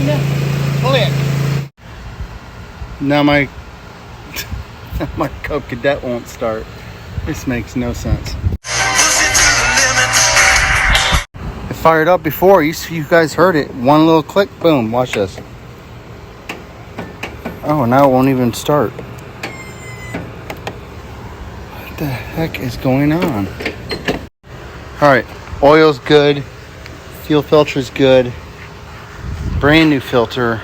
button, click. Now my cadet won't start. This makes no sense. It fired up before. You guys heard it. One little click, boom. Watch this. Oh, now it won't even start. What the heck is going on? All right, oil's good. Fuel filter's good. Brand new filter.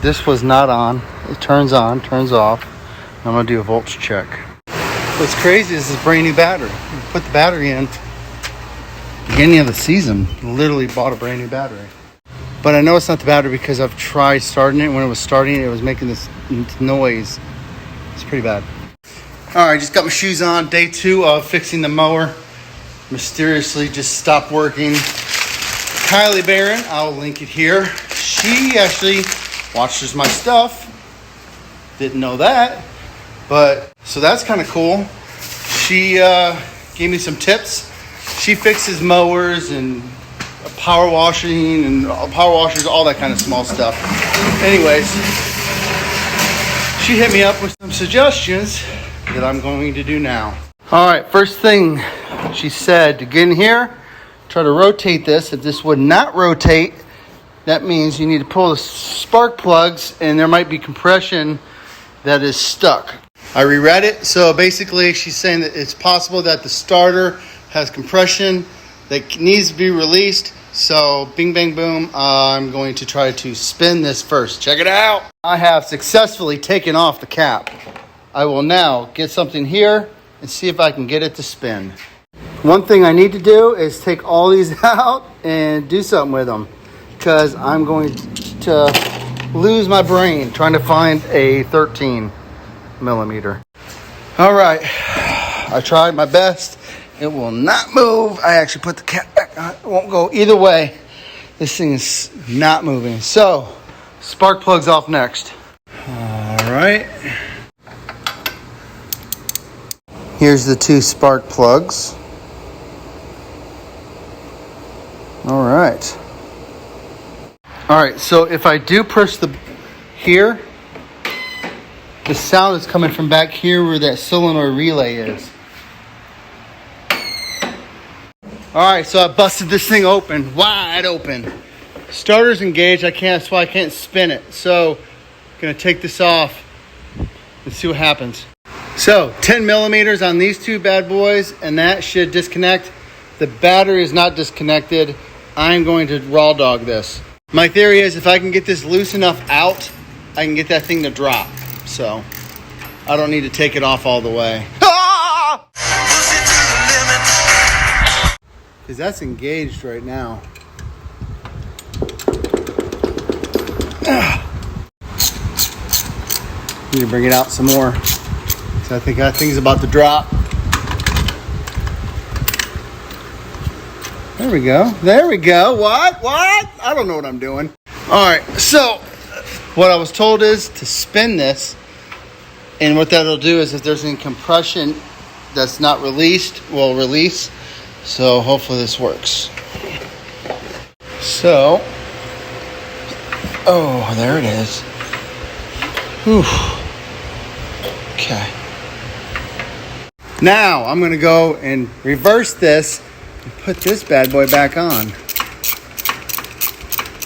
This was not on. It turns on, turns off. I'm gonna do a voltage check. What's crazy is this brand new battery. You put the battery in beginning of the season. Literally bought a brand new battery. But I know it's not the battery because I've tried starting it. When it was starting, it was making this noise. It's pretty bad. All right, just got my shoes on. Day 2 of fixing the mower. Mysteriously just stopped working. Kylie Barron, I'll link it here. She actually watches my stuff. Didn't know that. But, so that's kind of cool. She gave me some tips. She fixes mowers and power washing and power washers, all that kind of small stuff. Anyways, she hit me up with some suggestions that I'm going to do now. All right, first thing she said, to get in here, try to rotate this. If this would not rotate, that means you need to pull the spark plugs and there might be compression that is stuck. I reread it. So basically she's saying that it's possible that the starter has compression that needs to be released. So bing, bang, boom. I'm going to try to spin this first. Check it out. I have successfully taken off the cap. I will now get something here and see if I can get it to spin. One thing I need to do is take all these out and do something with them, because I'm going to lose my brain trying to find a 13 millimeter. All right, I tried my best. It will not move. I actually put the cap back on. It won't go either way. This thing is not moving. So, spark plugs off next. All right. Here's the 2 spark plugs. All right. All right, so if I do push here, the sound is coming from back here where that solenoid relay is. All right, so I busted this thing open, wide open. Starter's engaged, that's why I can't spin it. So, I'm gonna take this off and see what happens. So, 10 millimeters on these 2 bad boys, and that should disconnect. The battery is not disconnected. I'm going to raw dog this. My theory is if I can get this loose enough out, I can get that thing to drop. So, I don't need to take it off all the way. Ah! Because that's engaged right now. Need to bring it out some more. So I think that thing's about to drop. There we go. There we go. What? I don't know what I'm doing. All right. So what I was told is to spin this. And what that'll do is if there's any compression that's not released, will release. So hopefully this works. So, oh, there it is. Whew. Okay. Now I'm going to go and reverse this and put this bad boy back on.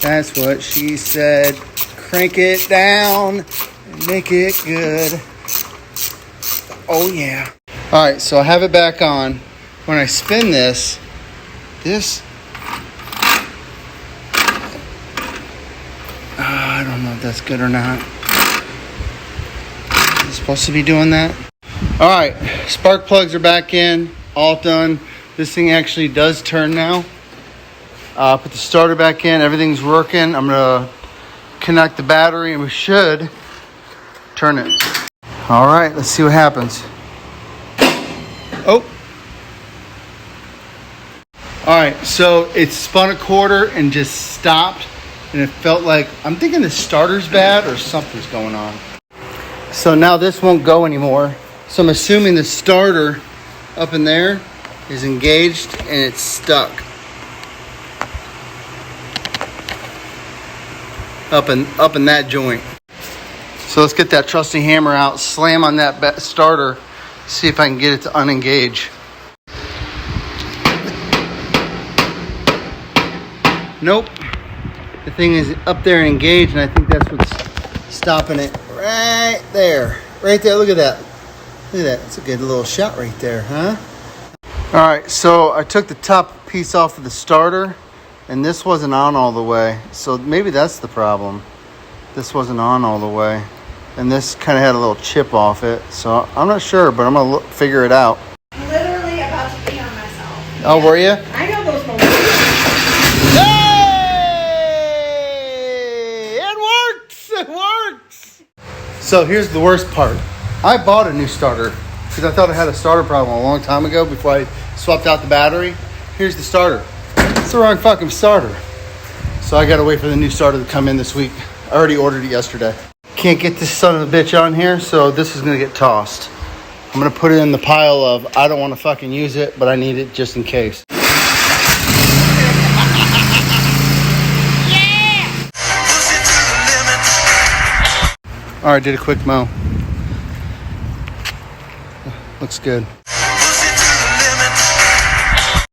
That's what she said. Crank it down and make it good. Oh yeah. All right, so I have it back on. When I spin this, I don't know if that's good or not. Is it supposed to be doing that? All right, spark plugs are back in, all done. This thing actually does turn now. Put the starter back in, everything's working. I'm gonna connect the battery and we should turn it. All right, let's see what happens. Oh. All right, so it spun a quarter and just stopped, and it felt like, I'm thinking the starter's bad or something's going on. So now this won't go anymore. So I'm assuming the starter up in there is engaged and it's stuck. up in that joint. So let's get that trusty hammer out, slam on that starter, see if I can get it to unengage. Nope. The thing is up there and engaged, and I think that's what's stopping it right there. Right there, look at that. Look at that, that's a good little shot right there, huh? All right, so I took the top piece off of the starter, and this wasn't on all the way. So maybe that's the problem. This wasn't on all the way. And this kind of had a little chip off it. So I'm not sure, but I'm going to figure it out. I'm literally about to pee on myself. Oh, were you? I know those moments. Hey! It works! It works! So here's the worst part. I bought a new starter because I thought I had a starter problem a long time ago before I swapped out the battery. Here's the starter. It's the wrong fucking starter. So I got to wait for the new starter to come in this week. I already ordered it yesterday. Can't get this son of a bitch on here, so this is going to get tossed. I'm going to put it in the pile of I don't want to fucking use it, but I need it just in case. All right, did a quick mow. Looks good.